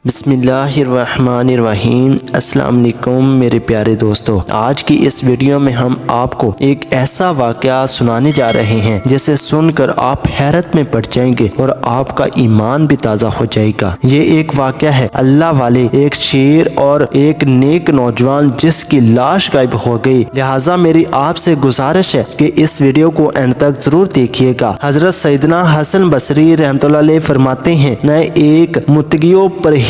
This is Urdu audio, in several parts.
بسم اللہ الرحمن الرحیم۔ السلام علیکم میرے پیارے دوستو، آج کی اس ویڈیو میں ہم آپ کو ایک ایسا واقعہ سنانے جا رہے ہیں جسے سن کر آپ حیرت میں پڑ جائیں گے اور آپ کا ایمان بھی تازہ ہو جائے گا۔ یہ ایک واقعہ ہے اللہ والے ایک شیر اور ایک نیک نوجوان جس کی لاش غائب ہو گئی، لہٰذا میری آپ سے گزارش ہے کہ اس ویڈیو کو اینڈ تک ضرور دیکھیے گا۔ حضرت سیدنا حسن بصری رحمۃ اللہ علیہ فرماتے ہیں، میں ایک متقیوں پرہیزگار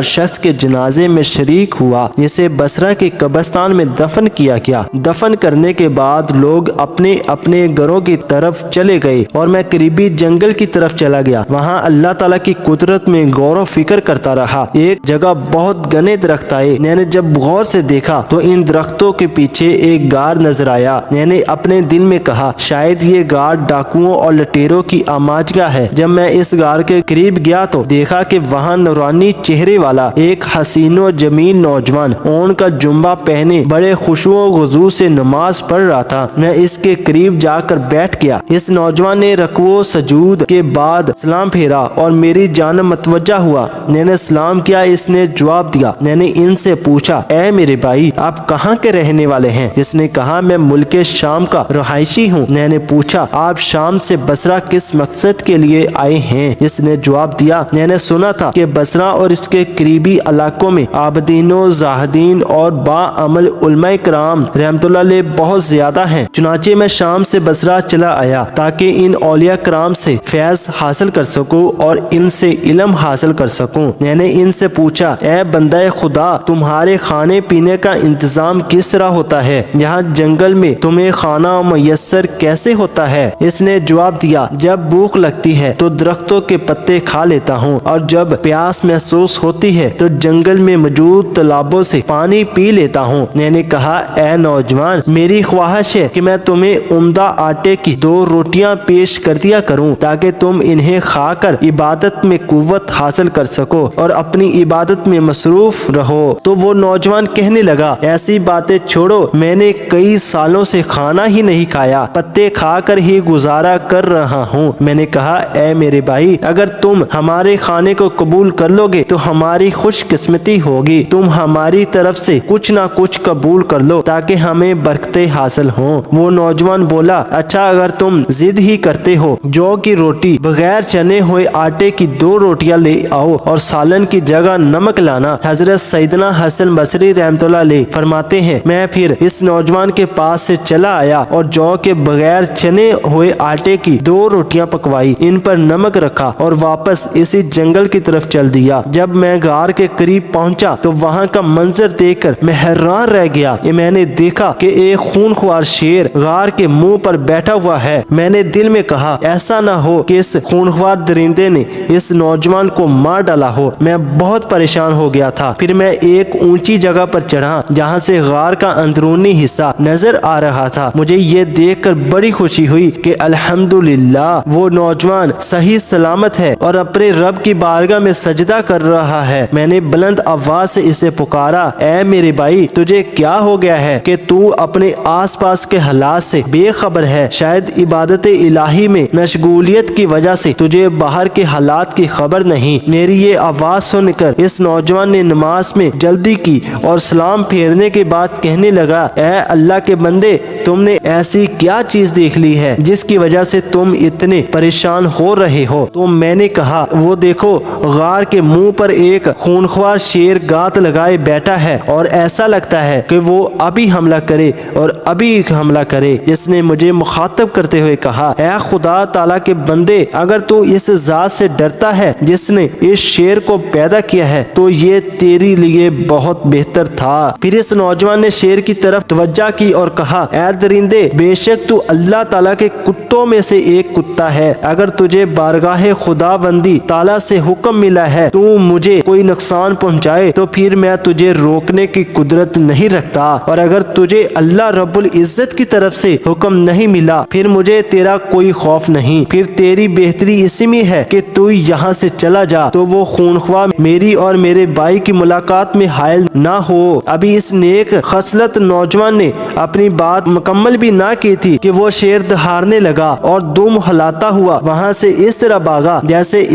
شخص کے جنازے میں شریک ہوا جسے بصرہ کے قبرستان میں دفن کیا گیا۔ دفن کرنے کے بعد لوگ اپنے اپنے گھروں کی طرف چلے گئے اور میں قریبی جنگل کی طرف چلا گیا۔ وہاں اللہ تعالیٰ کی قدرت میں غور و فکر کرتا رہا۔ ایک جگہ بہت گھنے درخت آئے، میں نے جب غور سے دیکھا تو ان درختوں کے پیچھے ایک غار نظر آیا۔ میں نے اپنے دل میں کہا شاید یہ غار ڈاکوؤں اور لٹیروں کی آماجگاہ ہے۔ جب میں اس غار کے قریب گیا تو دیکھا کہ وہاں نورانی چہرے والا ایک حسین و جمیل نوجوان اون کا جمبہ پہنے بڑے خشوع و خضوع سے نماز پڑھ رہا تھا۔ میں اس کے قریب جا کر بیٹھ گیا۔ اس نوجوان نے رکوع و سجود کے بعد سلام پھیرا اور میری جانب متوجہ ہوا۔ میں نے سلام کیا، اس نے جواب دیا۔ میں نے ان سے پوچھا اے میرے بھائی، آپ کہاں کے رہنے والے ہیں؟ اس نے کہا میں ملک شام کا رہائشی ہوں۔ میں نے پوچھا آپ شام سے بصرہ کس مقصد کے لیے آئے ہیں؟ اس نے جواب دیا میں نے سنا تھا کہ بصرہ اور اس کے قریبی علاقوں میں عابدین و زاہدین اور باعمل علماء کرام رحمۃ اللہ علیہ بہت زیادہ ہیں، چنانچہ میں شام سے بصرہ چلا آیا تاکہ ان اولیاء کرام سے فیض حاصل کر سکوں اور ان سے علم حاصل کر سکوں۔ میں نے ان سے پوچھا اے بندہ خدا، تمہارے کھانے پینے کا انتظام کس طرح ہوتا ہے؟ یہاں جنگل میں تمہیں کھانا میسر کیسے ہوتا ہے؟ اس نے جواب دیا جب بھوک لگتی ہے تو درختوں کے پتے کھا لیتا ہوں اور جب پیاس محسوس ہوتی ہے تو جنگل میں موجود تالابوں سے پانی پی لیتا ہوں۔ میں نے کہا اے نوجوان، میری خواہش ہے کہ میں تمہیں عمدہ آٹے کی 2 روٹیاں پیش کر دیا کروں تاکہ تم انہیں کھا کر عبادت میں قوت حاصل کر سکو اور اپنی عبادت میں مصروف رہو۔ تو وہ نوجوان کہنے لگا ایسی باتیں چھوڑو، میں نے کئی سالوں سے کھانا ہی نہیں کھایا، پتے کھا کر ہی گزارا کر رہا ہوں۔ میں نے کہا اے میرے بھائی، اگر تم ہمارے کھانے کو قبول کر لو گے تو ہماری خوش قسمتی ہوگی، تم ہماری طرف سے کچھ نہ کچھ قبول کر لو تاکہ ہمیں برکتیں حاصل ہوں۔ وہ نوجوان بولا اچھا، اگر تم ضد ہی کرتے ہو، جو کی روٹی بغیر چنے ہوئے آٹے کی 2 روٹیاں لے آؤ اور سالن کی جگہ نمک لانا۔ حضرت سیدنا حسن بصری رحمۃ اللہ علیہ فرماتے ہیں میں پھر اس نوجوان کے پاس سے چلا آیا اور جو کے بغیر چنے ہوئے آٹے کی 2 روٹیاں پکوائی، ان پر نمک رکھا اور واپس اسی جنگل کی طرف چل دیا۔ جب میں غار کے قریب پہنچا تو وہاں کا منظر دیکھ کر میں حیران رہ گیا۔ میں نے دیکھا کہ ایک خونخوار شیر غار کے منہ پر بیٹھا ہوا ہے۔ میں نے دل میں کہا ایسا نہ ہو کہ اس خونخوار درندے نے اس نوجوان کو مار ڈالا ہو۔ میں بہت پریشان ہو گیا تھا۔ پھر میں ایک اونچی جگہ پر چڑھا جہاں سے غار کا اندرونی حصہ نظر آ رہا تھا۔ مجھے یہ دیکھ کر بڑی خوشی ہوئی کہ الحمدللہ وہ نوجوان صحیح سلامت ہے اور اپنے رب کی بارگاہ میں سجدہ کر رہا ہے۔ میں نے بلند آواز سے اسے پکارا اے میرے بھائی، تجھے کیا ہو گیا ہے کہ تو اپنے آس پاس کے حالات سے بے خبر ہے؟ شاید عبادت الہی میں مشغولیت کی وجہ سے تجھے باہر کے حالات کی خبر نہیں۔ میری یہ آواز سن کر اس نوجوان نے نماز میں جلدی کی اور سلام پھیرنے کے بعد کہنے لگا اے اللہ کے بندے، تم نے ایسی کیا چیز دیکھ لی ہے جس کی وجہ سے تم اتنے پریشان ہو رہے ہو؟ تو میں نے کہا وہ دیکھو، غار کے منہ پر ایک خونخوار شیر گات لگائے بیٹھا ہے اور ایسا لگتا ہے کہ وہ ابھی حملہ کرے اور ابھی حملہ کرے۔ اس نے مجھے مخاطب کرتے ہوئے کہا اے خدا تعالیٰ کے بندے، اگر تو اس ذات سے ڈرتا ہے جس نے اس شیر کو پیدا کیا ہے تو یہ تیرے لیے بہت بہتر تھا۔ پھر اس نوجوان نے شیر کی طرف توجہ کی اور کہا اے درندے، بے شک تو اللہ تعالیٰ کے کتوں میں سے ایک کتا ہے۔ اگر تجھے بارگاہ خدا بندی تعالیٰ سے حکم ملا ہے تو مجھے کوئی نقصان پہنچائے تو پھر میں تجھے روکنے کی قدرت نہیں رکھتا، اور اگر تجھے اللہ رب العزت کی طرف سے حکم نہیں ملا پھر مجھے تیرا کوئی خوف نہیں۔ پھر تیری بہتری اسی میں ہے کہ تو یہاں سے چلا جا۔ تو وہ خونخوار میری اور میرے بھائی کی ملاقات میں حائل نہ ہو۔ ابھی اس نیک خصلت نوجوان نے اپنی بات مکمل بھی نہ کی تھی کہ وہ شیر دہاڑنے لگا اور دم ہلاتا ہوا وہاں سے اس طرح بھاگا جیسے